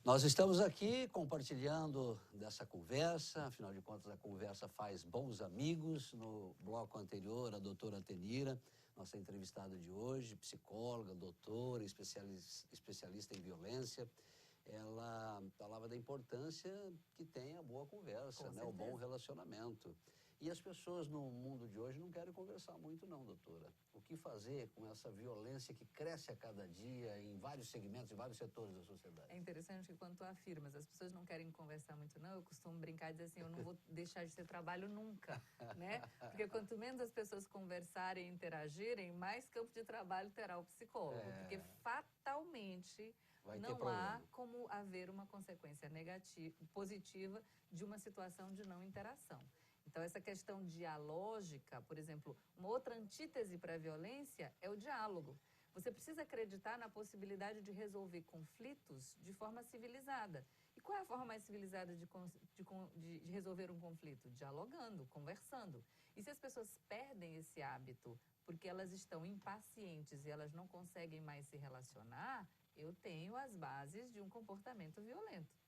Nós estamos aqui compartilhando dessa conversa, afinal de contas a conversa faz bons amigos. No bloco anterior, a doutora Tenira, nossa entrevistada de hoje, psicóloga, doutora, especialista em violência, ela falava da importância que tem a boa conversa, né? O bom relacionamento. E as pessoas no mundo de hoje não querem conversar muito não, doutora. O que fazer com essa violência que cresce a cada dia em vários segmentos, em vários setores da sociedade? É interessante que quando tu afirmas, as pessoas não querem conversar muito não, eu costumo brincar e dizer assim, eu não vou deixar de ter trabalho nunca, né? Porque quanto menos as pessoas conversarem e interagirem, mais campo de trabalho terá o psicólogo. Porque fatalmente não há como haver uma consequência negativa, positiva de uma situação de não interação. Então, essa questão dialógica, por exemplo, uma outra antítese para a violência é o diálogo. Você precisa acreditar na possibilidade de resolver conflitos de forma civilizada. E qual é a forma mais civilizada de resolver um conflito? Dialogando, conversando. E se as pessoas perdem esse hábito porque elas estão impacientes e elas não conseguem mais se relacionar, eu tenho as bases de um comportamento violento.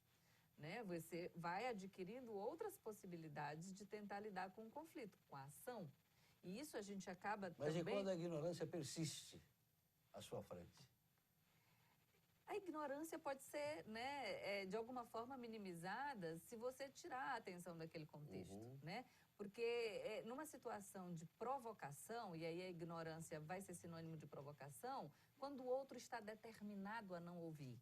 Né? Você vai adquirindo outras possibilidades de tentar lidar com o conflito, com a ação. E isso a gente acaba Mas também... e quando a ignorância persiste à sua frente? A ignorância pode ser, né, de alguma forma minimizada se você tirar a atenção daquele contexto, né? Porque numa situação de provocação, e aí a ignorância vai ser sinônimo de provocação, quando o outro está determinado a não ouvir.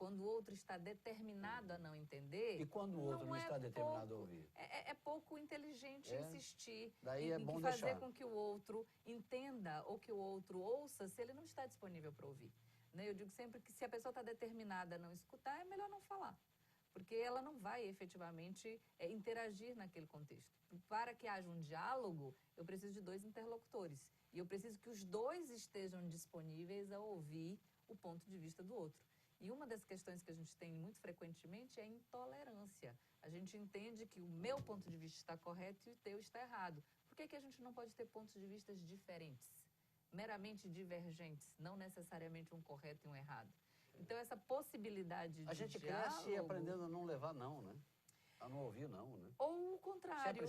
Quando o outro está determinado a não entender... E quando o outro não está determinado a ouvir? É pouco inteligente insistir em fazer com que o outro entenda ou que o outro ouça se ele não está disponível para ouvir. Né? Eu digo sempre que se a pessoa está determinada a não escutar, é melhor não falar. Porque ela não vai efetivamente interagir naquele contexto. Para que haja um diálogo, eu preciso de dois interlocutores. E eu preciso que os dois estejam disponíveis a ouvir o ponto de vista do outro. E uma das questões que a gente tem muito frequentemente é a intolerância. A gente entende que o meu ponto de vista está correto e o teu está errado. Por que a gente não pode ter pontos de vista diferentes? Meramente divergentes, não necessariamente um correto e um errado. Então, essa possibilidade de a gente diálogo... cresce aprendendo a não levar não, né? A não ouvir não, né? Ou o contrário.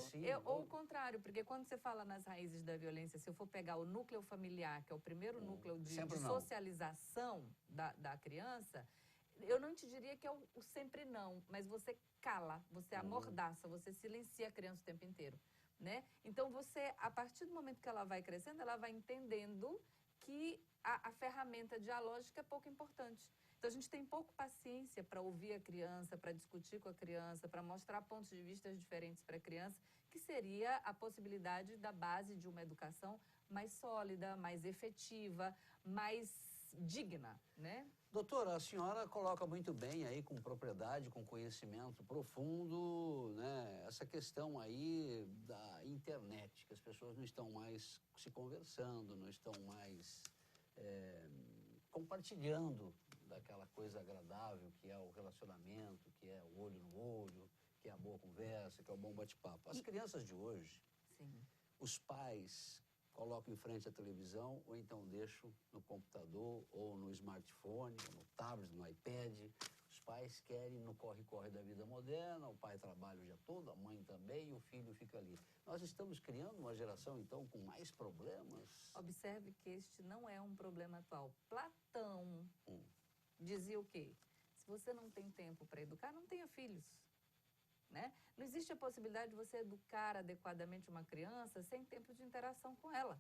Ou o contrário, porque quando você fala nas raízes da violência, se eu for pegar o núcleo familiar, que é o primeiro núcleo de socialização da criança, eu não te diria que é o sempre não, mas você cala, você amordaça, você silencia a criança o tempo inteiro, né? Então, você, a partir do momento que ela vai crescendo, ela vai entendendo que a ferramenta dialógica é pouco importante. Então, a gente tem pouco paciência para ouvir a criança, para discutir com a criança, para mostrar pontos de vista diferentes para a criança, que seria a possibilidade da base de uma educação mais sólida, mais efetiva, mais digna, né? Doutora, a senhora coloca muito bem aí, com propriedade, com conhecimento profundo, né, essa questão aí da internet, que as pessoas não estão mais se conversando, não estão mais compartilhando daquela coisa agradável que é o relacionamento, que é o olho no olho, que é a boa conversa, que é o bom bate-papo. As crianças de hoje, os pais colocam em frente à televisão ou então deixam no computador ou no smartphone, ou no tablet, no iPad. Os pais querem no corre-corre da vida moderna, o pai trabalha o dia todo, a mãe também, e o filho fica ali. Nós estamos criando uma geração, então, com mais problemas? Observe que este não é um problema atual. Platão dizia o quê? Se você não tem tempo para educar, não tenha filhos. Né? Não existe a possibilidade de você educar adequadamente uma criança sem tempo de interação com ela.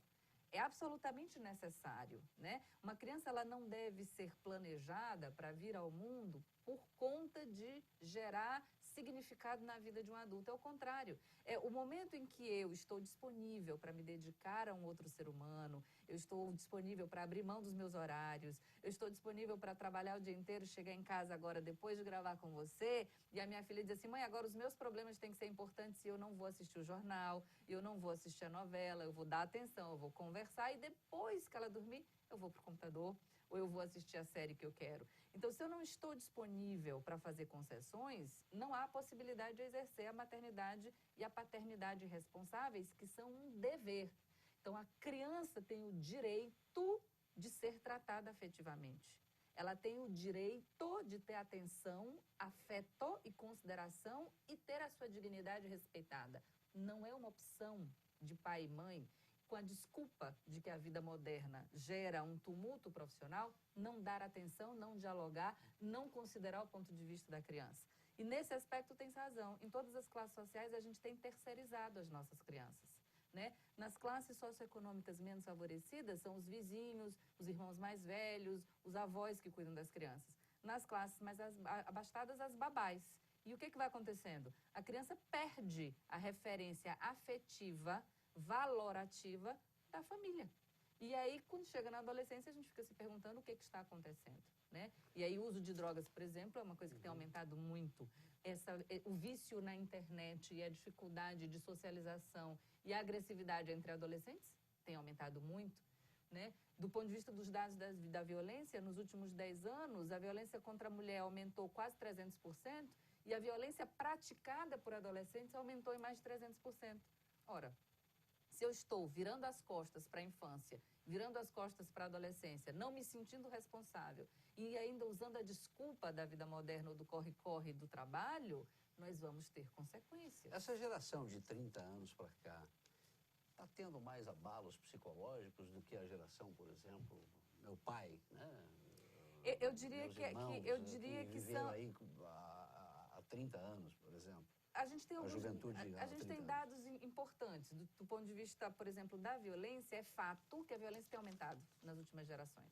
É absolutamente necessário, né? Uma criança ela não deve ser planejada para vir ao mundo por conta de gerar significado na vida de um adulto. É o contrário. É o momento em que eu estou disponível para me dedicar a um outro ser humano, eu estou disponível para abrir mão dos meus horários, eu estou disponível para trabalhar o dia inteiro, chegar em casa agora depois de gravar com você, e a minha filha diz assim, mãe, agora os meus problemas têm que ser importantes e eu não vou assistir o jornal, eu não vou assistir a novela, eu vou dar atenção, eu vou conversar e depois que ela dormir, eu vou para o computador ou eu vou assistir a série que eu quero. Então, se eu não estou disponível para fazer concessões, não há possibilidade de exercer a maternidade e a paternidade responsáveis, que são um dever. Então, a criança tem o direito de ser tratada afetivamente. ela tem o direito de ter atenção, afeto e consideração e ter a sua dignidade respeitada. Não é uma opção de pai e mãe, com a desculpa de que a vida moderna gera um tumulto profissional, não dar atenção, não dialogar, não considerar o ponto de vista da criança. E nesse aspecto tem razão. Em todas as classes sociais a gente tem terceirizado as nossas crianças, né? Nas classes socioeconômicas menos favorecidas são os vizinhos, os irmãos mais velhos, os avós que cuidam das crianças. Nas classes mais abastadas, as babás. E o que vai acontecendo? A criança perde a referência afetiva, valorativa da família. E aí, quando chega na adolescência, a gente fica se perguntando o que está acontecendo, né? E aí, o uso de drogas, por exemplo, é uma coisa que tem aumentado muito. O vício na internet e a dificuldade de socialização e a agressividade entre adolescentes tem aumentado muito, né? Do ponto de vista dos dados da violência, nos últimos 10 anos, a violência contra a mulher aumentou quase 300% e a violência praticada por adolescentes aumentou em mais de 300%. Ora, se eu estou virando as costas para a infância, virando as costas para a adolescência, não me sentindo responsável e ainda usando a desculpa da vida moderna ou do corre-corre do trabalho, nós vamos ter consequências. Essa geração de 30 anos para cá está tendo mais abalos psicológicos do que a geração, por exemplo, meu pai, né? Eu diria meus irmãos, que viveram são... aí há 30 anos, por exemplo. A gente tem alguns, juventude a gente tem dados importantes. Do ponto de vista, por exemplo, da violência, é fato que a violência tem aumentado nas últimas gerações.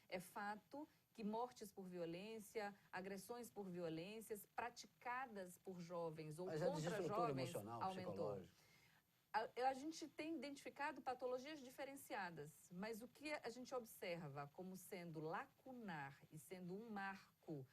É fato que mortes por violência, agressões por violências praticadas por jovens ou contra jovens aumentou. A gente tem identificado patologias diferenciadas, mas o que a gente observa como sendo lacunar e sendo um marco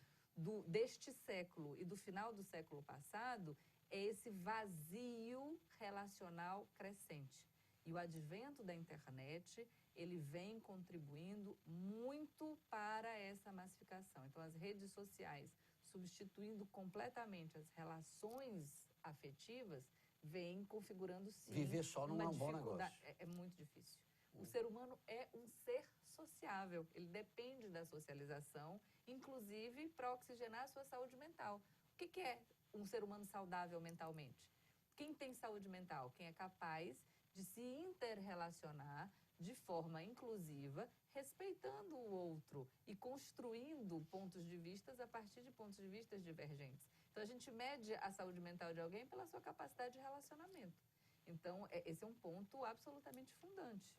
deste século e do final do século passado é esse vazio relacional crescente. E o advento da internet, ele vem contribuindo muito para essa massificação. Então, as redes sociais, substituindo completamente as relações afetivas, vem configurando, sim, viver só não é um bom negócio. É muito difícil. O ser humano é um ser sociável, ele depende da socialização, inclusive para oxigenar a sua saúde mental. O que é um ser humano saudável mentalmente? Quem tem saúde mental? Quem é capaz de se interrelacionar de forma inclusiva, respeitando o outro e construindo pontos de vista a partir de pontos de vista divergentes. Então, a gente mede a saúde mental de alguém pela sua capacidade de relacionamento. Então, esse é um ponto absolutamente fundante.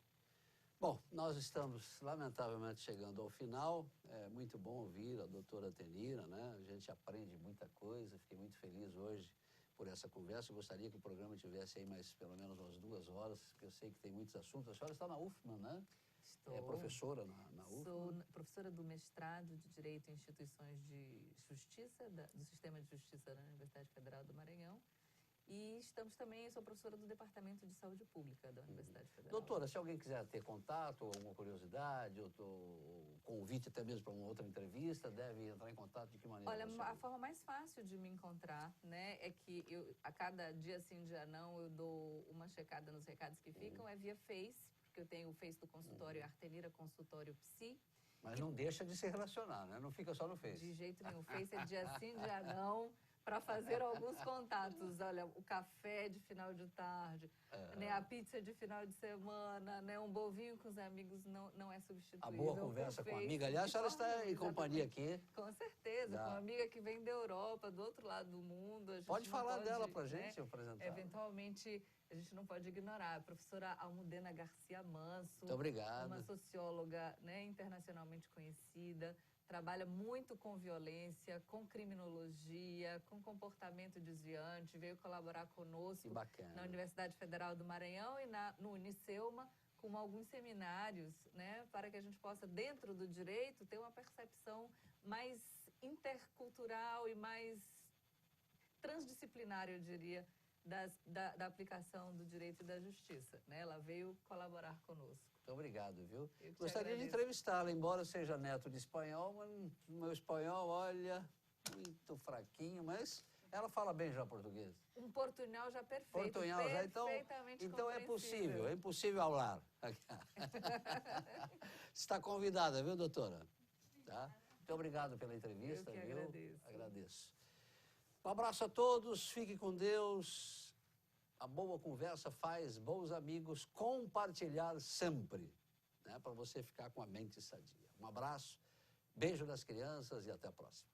Bom, nós estamos, lamentavelmente, chegando ao final. É muito bom ouvir a doutora Atenira, né? A gente aprende muita coisa. Fiquei muito feliz hoje por essa conversa. Eu gostaria que o programa tivesse aí mais pelo menos umas 2 horas, porque eu sei que tem muitos assuntos. A senhora está na UFMA, né? Estou. É professora na UFMA? Sou professora do mestrado de Direito em Instituições de Justiça, do Sistema de Justiça da Universidade Federal do Maranhão. E sou professora do Departamento de Saúde Pública da Universidade Federal. Doutora, se alguém quiser ter contato, alguma curiosidade, ou convite até mesmo para uma outra entrevista, deve entrar em contato de que maneira? Olha, a forma mais fácil de me encontrar, né, é que a cada dia sim, dia não, eu dou uma checada nos recados que ficam, é via Face, porque eu tenho o Face do consultório Artenira Consultório Psi. Mas não deixa de se relacionar, né? Não fica só no Face. De jeito nenhum. O Face é dia sim, dia não, para fazer alguns contatos. Olha, o café de final de tarde, né, a pizza de final de semana, né, um bovinho com os amigos não é substituível. A boa conversa com a amiga. Aliás, a senhora está em companhia aqui. Com certeza, com uma amiga que vem da Europa, do outro lado do mundo. Pode falar dela para a gente, apresentar. Eventualmente, a gente não pode ignorar. A professora Almudena Garcia Manso. Muito obrigado. Uma socióloga, né, internacionalmente conhecida. Trabalha muito com violência, com criminologia, com comportamento desviante. Veio colaborar conosco na Universidade Federal do Maranhão e no Unicelma, com alguns seminários, né, para que a gente possa, dentro do direito, ter uma percepção mais intercultural e mais transdisciplinar, eu diria, da aplicação do direito e da justiça, né? Ela veio colaborar conosco. Muito obrigado, viu? Gostaria de entrevistá-la, embora seja neto de espanhol, mas o meu espanhol, olha, muito fraquinho, mas ela fala bem já português. Um portunhol já perfeito, portunhol já, então é possível falar. Está convidada, viu, doutora? Tá? Muito obrigado pela entrevista, Eu que viu? agradeço. Agradeço. Um abraço a todos, fique com Deus. A boa conversa faz bons amigos, compartilhar sempre, né? Para você ficar com a mente sadia. Um abraço, beijo das crianças e até a próxima.